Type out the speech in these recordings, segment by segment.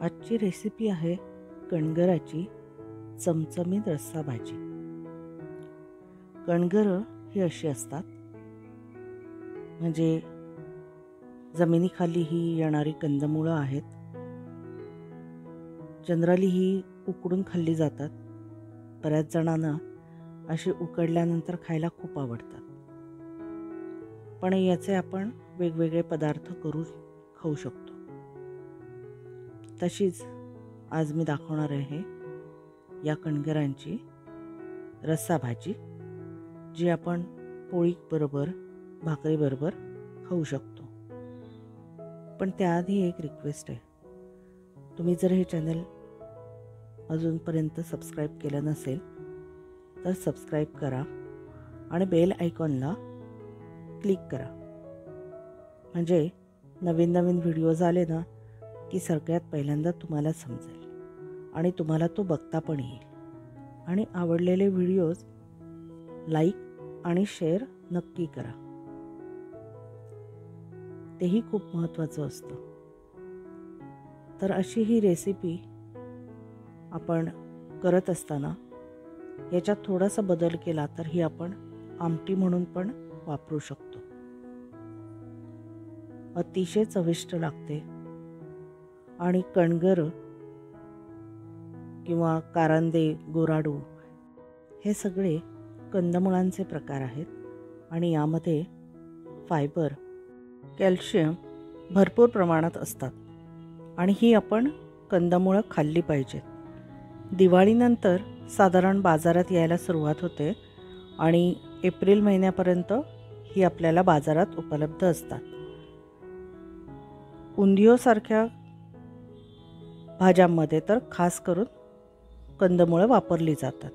आजची रेसिपी आहे कणगराची चमचमीत रस्सा भाजी। कणगरं ही अशी असतात, म्हणजे जमिनीखाली ही येणारी कंदमुळं आहेत। जनरली ही उकडून खाल्ली जातात। बऱ्याच जणांना अशी उकडल्यानंतर खायला खूप आवडतात, पण याचे आपण वेगवेगळे पदार्थ करून खाऊ शकतो। तशीच आज मी दाखवणार आहे या कणगरांची रस्सा भाजी, जी आपण पोळी बरोबर भाकरी बरोबर खाऊ शकतो। पण त्याआधी एक रिक्वेस्ट आहे, तुम्ही जर हे चॅनल अजूनपर्यंत सबस्क्राईब केलं नसेल तर सबस्क्राईब करा आणि बेल आयकॉनला क्लिक करा, म्हणजे नवीन नवीन व्हिडिओज आले ना की सगळ्यात पहिल्यांदा तुम्हाला समजेल आणि तुम्हाला तो बघता पण येईल। आणि आवडलेले व्हिडिओज लाईक आणि शेअर नक्की करा, तेही खूप महत्त्वाचं असतं। तर अशी ही रेसिपी आपण करत असताना याच्यात थोडासा बदल केला तर ही आपण आमटी म्हणून पण वापरू शकतो। अतिशय चविष्ट लागते। आणि कणगर किंवा कारंदे, गोराडू हे सगळे कंदमुळांचे प्रकार आहेत आणि यामध्ये फायबर, कॅल्शियम भरपूर प्रमाणात असतात आणि ही आपण कंदमुळं खाल्ली पाहिजेत। दिवाळीनंतर साधारण बाजारात यायला सुरुवात होते आणि एप्रिल महिन्यापर्यंत ही आपल्याला बाजारात उपलब्ध असतात। उंदियोसारख्या भाज्यांमध्ये तर खास करून कंदमुळं वापरली जातात।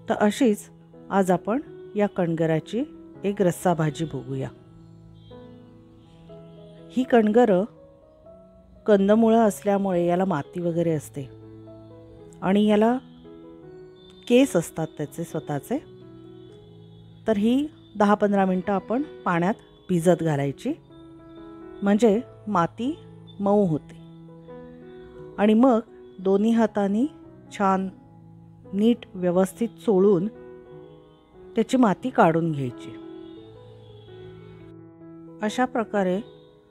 तर अशीच आज आपण या कणगराची एक रस्सा भाजी बघूया। ही कणगरं कंदमुळं असल्यामुळे याला माती वगैरे असते आणि याला केस असतात त्याचे स्वतःचे। तर ही 10-15 मिनटं आपण पाण्यात भिजत घालायची, म्हणजे माती मऊ होते आणि मग दोन्ही हातांनी छान नीट व्यवस्थित चोळून त्याची माती काढून घ्यायची। अशा प्रकारे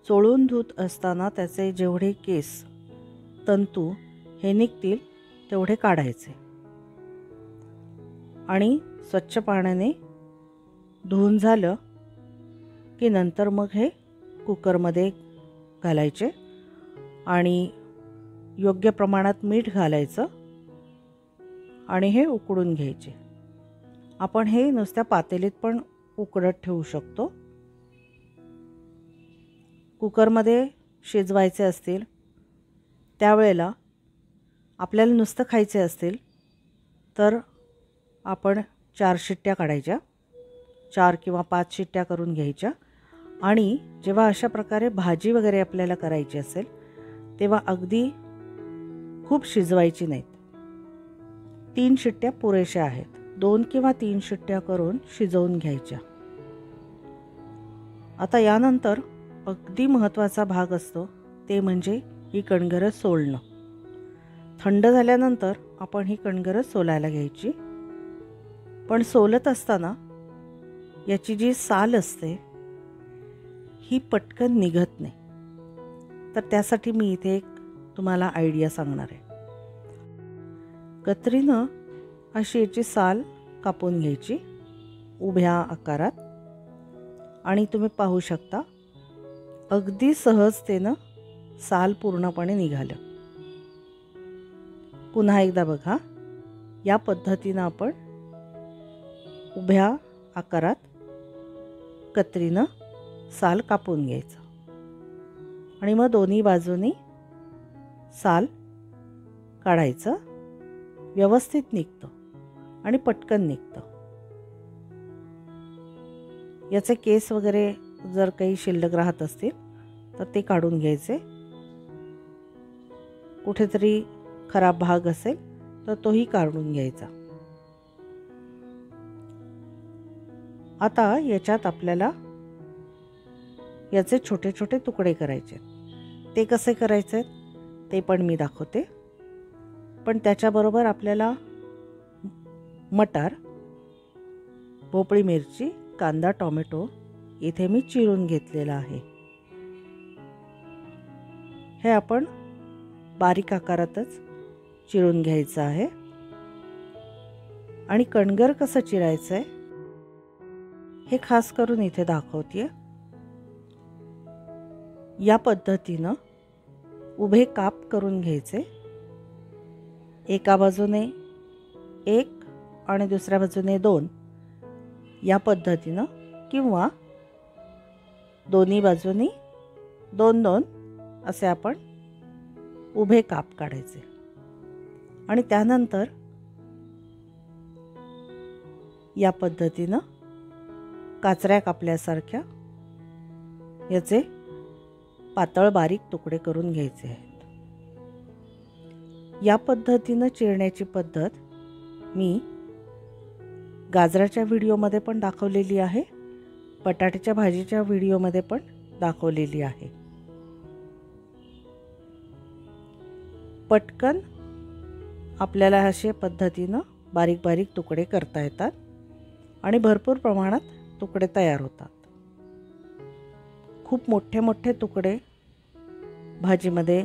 चोळून धुत असताना त्याचे जेवढे केस, तंतू हे निघतील तेवढे काढायचे आणि स्वच्छ पाण्याने धुवून झालं की नंतर मग हे कुकरमध्ये घालायचे आणि योग्य प्रमाणात मीठ घालायचं आणि हे उकडून घ्यायचे। आपण हे नुसत्या पातेलीत पण उकडत ठेवू शकतो। कुकरमध्ये शिजवायचे असतील त्यावेळेला आपल्याला नुसतं खायचे असतील तर आपण 4 शिट्ट्या काढायच्या, 4 किंवा 5 शिट्ट्या करून घ्यायच्या आणि जेव्हा अशा प्रकारे भाजी वगैरे आपल्याला करायची असेल तेव्हा अगदी खूप शिजवायची नाहीत। 3 शिट्ट्या पुरेशा आहेत। 2 किंवा 3 शिट्ट्या करून शिजवून घ्यायच्या। आता यानंतर अगदी महत्त्वाचा भाग असतो ते म्हणजे ही कणगरं सोलणं। थंड झाल्यानंतर आपण ही कणगरं सोलायला घ्यायची, पण सोलत असताना याची जी साल असते ही पटकन निघत नाही। तर त्यासाठी मी इथे एक तुम्हाला आयडिया सांगणार आहे। कत्रीनं अशी याची साल कापून घ्यायची उभ्या आकारात आणि तुम्ही पाहू शकता अगदी सहजतेनं साल पूर्णपणे निघालं। पुन्हा एकदा बघा, या पद्धतीनं आपण उभ्या आकारात कत्रीनं साल कापून घ्यायचं आणि मग दोन्ही बाजूनी साल काढायचं। व्यवस्थित निघतं आणि पटकन निघतं। याचे केस वगैरे जर काही शिल्लक राहत असतील तर ते काढून घ्यायचे। कुठेतरी खराब भाग असेल तर तोही काढून घ्यायचा। आता याच्यात आपल्याला याचे छोटे छोटे तुकडे करायचे। ते कसे करायचे ते पण मी दाखवते. पण त्याच्याबरोबर आपल्याला मटार, भोपळी मिरची, कांदा, टोमॅटो इथे मी चिरून घेतलेला आहे. हे आपण बारीक आकारातच चिरून घ्यायचं आहे. आणि कणगर कसं चिरायचं आहे हे खास करून इथे दाखवते. या पद्धतीनं उभे काप करून घ्यायचे. एका बाजूने 1 आणि दुसऱ्या बाजूने 2 या पद्धतीनं, किंवा दोन्ही बाजूनी 2-2 असे आपण उभे काप काढायचे. आणि त्यानंतर या पद्धतीनं काचऱ्या कापल्यासारख्या याचे पातळ बारीक तुकडे करून घ्यायचे आहेत. या पद्धतीनं चिरण्याची पद्धत मी गाजराच्या व्हिडिओमध्ये पण दाखवलेली आहे, बटाट्याच्या भाजीच्या व्हिडिओमध्ये पण दाखवलेली आहे. पटकन आपल्याला अशा पद्धतीनं बारीक बारीक तुकडे करता येतात आणि भरपूर प्रमाणात तुकडे तयार होतात. खूप मोठे मोठे तुकडे भाजीमध्ये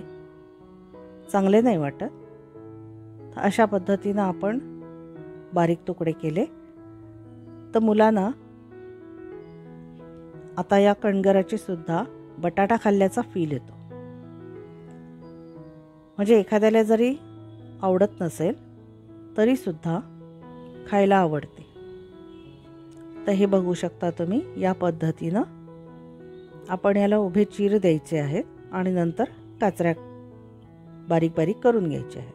चांगले नाही वाटत. अशा पद्धतीनं आपण बारीक तुकडे केले तर मुलांना आता या कणगराची सुद्धा बटाटा खाल्ल्याचा फील येतो. म्हणजे एखाद्याला जरी आवडत नसेल तरी सुद्धा खायला आवडते. तर हे बघू शकता तुम्ही, या पद्धतीनं आपण याला उभे चीर द्यायचे आहेत आणि नंतर काचऱ्या बारीक बारीक करून घ्यायचे आहेत.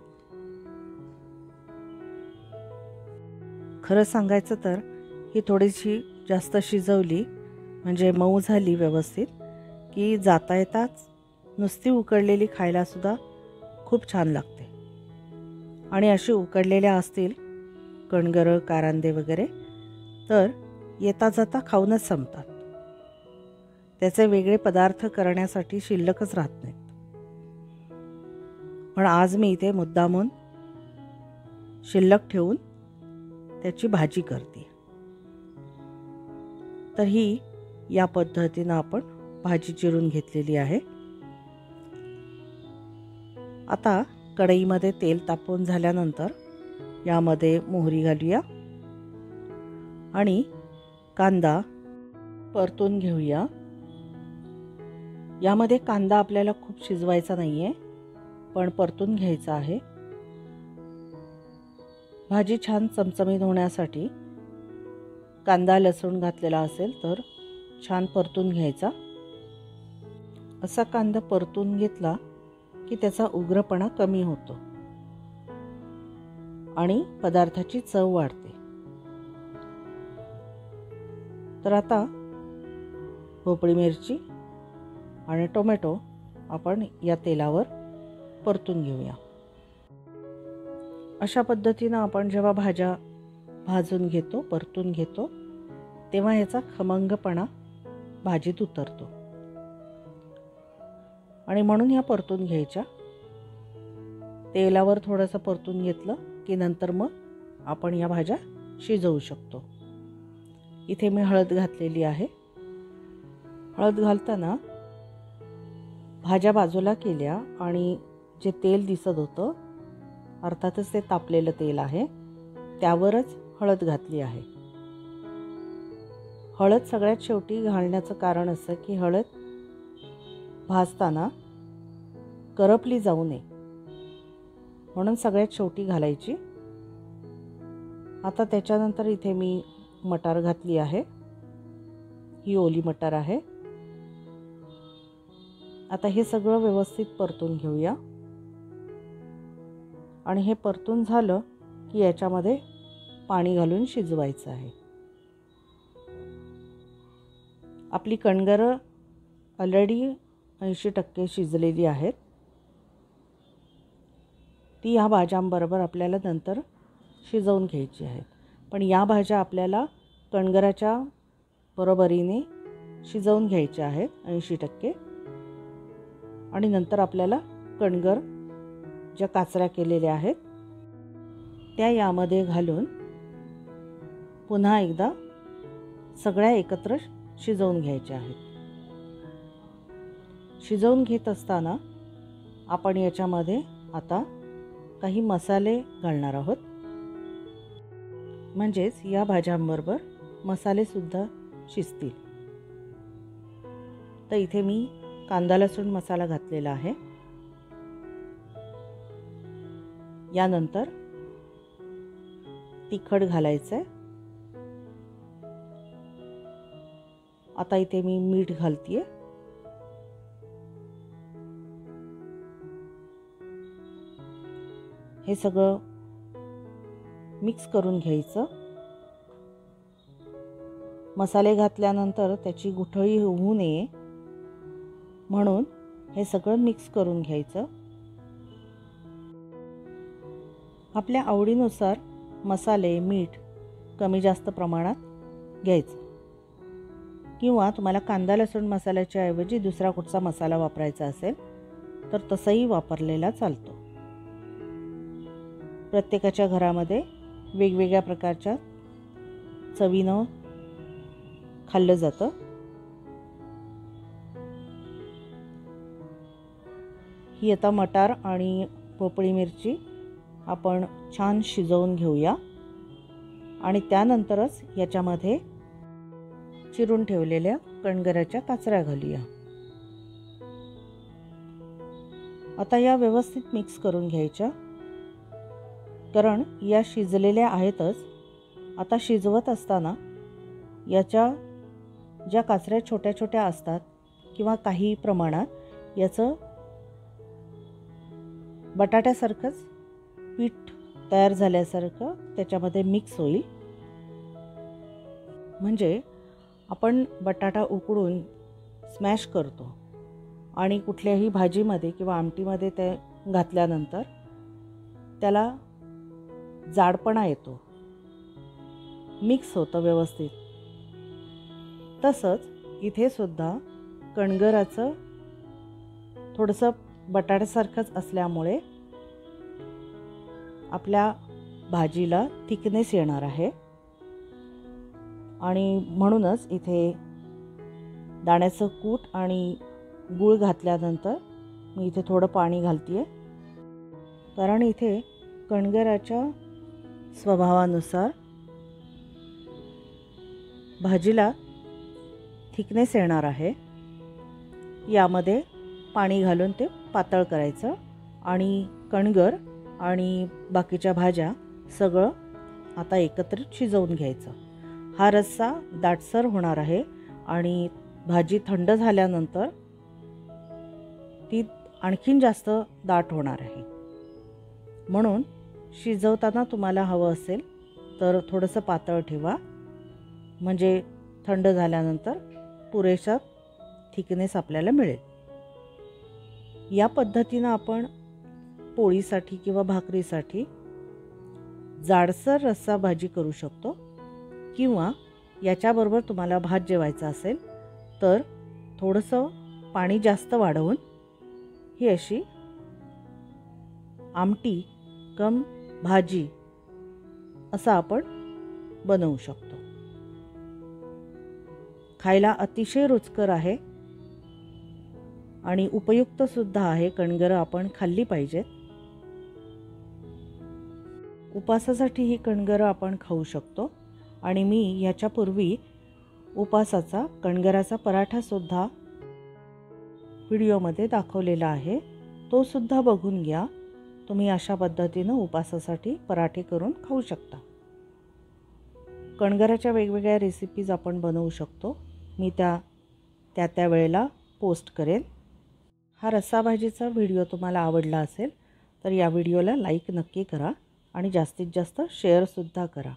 खरं सांगायचं तर ही थोडीशी जास्त शिजवली म्हणजे मऊ झाली व्यवस्थित की जाता येताच नुसती उकडलेली खायला सुद्धा खूप छान लागते. आणि अशी उकडलेल्या असतील कणगरं, कारांदे वगैरे तर येता जाता खाऊनच संपतात. त्याचे वेगळे पदार्थ करण्यासाठी शिल्लकच राहत नाहीत. पण आज मी इथे मुद्दामून शिल्लक ठेवून त्याची भाजी करते. तर ही या पद्धतीनं आपण भाजी चिरून घेतलेली आहे. आता कढईमध्ये तेल तापवून झाल्यानंतर यामध्ये मोहरी घालूया आणि कांदा परतून घेऊया. यामध्ये कांदा आपल्याला खूप शिजवायचा नाही आहे, पण परतून घ्यायचा आहे. भाजी छान चमचमीत होण्यासाठी कांदा लसूण घातलेला असेल तर छान परतून घ्यायचा. असा कांदा परतून घेतला की त्याचा उग्रपणा कमी होतो आणि पदार्थाची चव वाढते. तर आता भोपळी मिरची आणि टोमॅटो आपण या तेलावर परतून घेऊया. अशा पद्धतीनं आपण जेव्हा भाज्या भाजून घेतो, परतून घेतो, तेव्हा याचा खमंगपणा भाजीत उतरतो आणि म्हणून ह्या परतून घ्यायच्या. तेलावर थोडंसं परतून घेतलं की नंतर मग आपण या भाज्या शिजवू शकतो. इथे मी हळद घातलेली आहे. हळद घालताना भाज्या बाजूला केल्या आणि जे तेल दिसत होतं, अर्थातच ते तापलेलं तेल आहे, त्यावरच हळद घातली आहे. हळद सगळ्यात शेवटी घालण्याचं कारण असं की हळद भाजताना करपली जाऊ नये म्हणून सगळ्यात शेवटी घालायची. आता त्याच्यानंतर इथे मी मटार घातली आहे. ही ओली मटार आहे. आता हे सगळं व्यवस्थित परतून घेऊया आणि हे परतून झालं की याच्यामध्ये पाणी घालून शिजवायचं आहे. आपली कणगरं ऑलरेडी 80% शिजलेली आहेत. ती ह्या भाज्यांबरोबर आपल्याला नंतर शिजवून घ्यायची आहेत. पण या भाज्या आपल्याला कणगराच्या बरोबरीने शिजवून घ्यायच्या आहेत 80%. आणि नंतर आपल्याला कणगर ज्या काचऱ्या केलेल्या आहेत त्या यामध्ये घालून पुन्हा एकदा सगळ्या एकत्र शिजवून घ्यायच्या आहेत. शिजवून घेत असताना आपण याच्यामध्ये आता काही मसाले घालणार आहोत. म्हणजेच या भाज्यांबरोबर मसाले सुद्धा शिजतील. तर इथे मी कांदा लसूण मसाला घातलेला आहे. यानंतर तिखट घालायचं आहे. आता इथे मी मीठ घालतेय. हे सगळं मिक्स करून घ्यायचं. मसाले घातल्यानंतर त्याची गुठळी होऊ नये म्हणून हे सगळं मिक्स करून घ्यायचं. आपल्या आवडीनुसार मसाले मीठ कमी जास्त प्रमाणात घ्यायचं, किंवा तुम्हाला कांदा लसूण मसाल्याच्या ऐवजी दुसरा कुठचा मसाला वापरायचा असेल तर तसंही वापरलेला चालतो. प्रत्येकाच्या घरामध्ये वेगवेगळ्या प्रकारच्या चवीनं खाल्लं जातं. ही आता मटार आणि पोपळी मिरची आपण छान शिजवून घेऊया आणि त्यानंतरच याच्यामध्ये चिरून ठेवलेल्या कणगराच्या काचऱ्या घालूया. आता या व्यवस्थित मिक्स करून घ्यायच्या, कारण या शिजलेल्या आहेतच. आता शिजवत असताना याच्या ज्या काचऱ्या छोट्या छोट्या असतात किंवा काही प्रमाणात याचं बटाट्यासारखंच पीठ तयार झाल्यासारखं त्याच्यामध्ये मिक्स होईल. म्हणजे आपण बटाटा उकडून स्मॅश करतो आणि कुठल्याही भाजीमध्ये किंवा आमटीमध्ये ते घातल्यानंतर त्याला जाडपणा येतो, मिक्स होतं व्यवस्थित. तसंच इथे सुद्धा कणगराचं थोडंसं बटाट्यासारखंच असल्यामुळे आपल्या भाजीला थिकनेस येणार आहे आणि म्हणूनच इथे दाण्याचं कूट आणि गूळ घातल्यानंतर मी इथे थोडं पाणी घालते, कारण इथे कणगराच्या स्वभावानुसार भाजीला थिकनेस येणार आहे. यामध्ये पाणी घालून ते पातळ करायचं आणि कणगर आणि बाकीच्या भाज्या सगळं आता एकत्रित शिजवून घ्यायचं. हा रस्सा दाटसर होणार आहे आणि भाजी थंड झाल्यानंतर ती आणखीन जास्त दाट होणार आहे. म्हणून शिजवताना तुम्हाला हवं असेल तर थोडंसं पातळ ठेवा, म्हणजे थंड झाल्यानंतर पुरेसा थिकनेस आपल्याला मिळेल. या पद्धतीनं आपण पोळीसाठी किंवा भाकरीसाठी जाडसर रस्सा भाजी करू शकतो, किंवा याच्याबरोबर तुम्हाला भात जेवायचा असेल तर थोडंसं पाणी जास्त वाढवून ही अशी आमटी कम भाजी असं आपण बनवू शकतो. खायला अतिशय रुचकर आहे आणि उपयुक्त सुद्धा आहे. कणगरं आपण खाल्ली पाहिजेत. उपासासाठी ही कणगरं आपण खाऊ शकतो. आणि मी याच्यापूर्वी उपासाचा कणगराचा पराठासुद्धा व्हिडिओमध्ये दाखवलेला आहे, तो सुद्धा बघून घ्या. तुम्ही अशा पद्धतीनं उपासासाठी पराठे करून खाऊ शकता. कणगराच्या वेगवेगळ्या रेसिपीज आपण बनवू शकतो. मी त्या वेळेला पोस्ट करेन. हा रस्सा भाजीचा व्हिडिओ तुम्हाला आवडला असेल तर या व्हिडिओला लाईक नक्की करा आणि जास्तीत जास्त शेअरसुद्धा करा.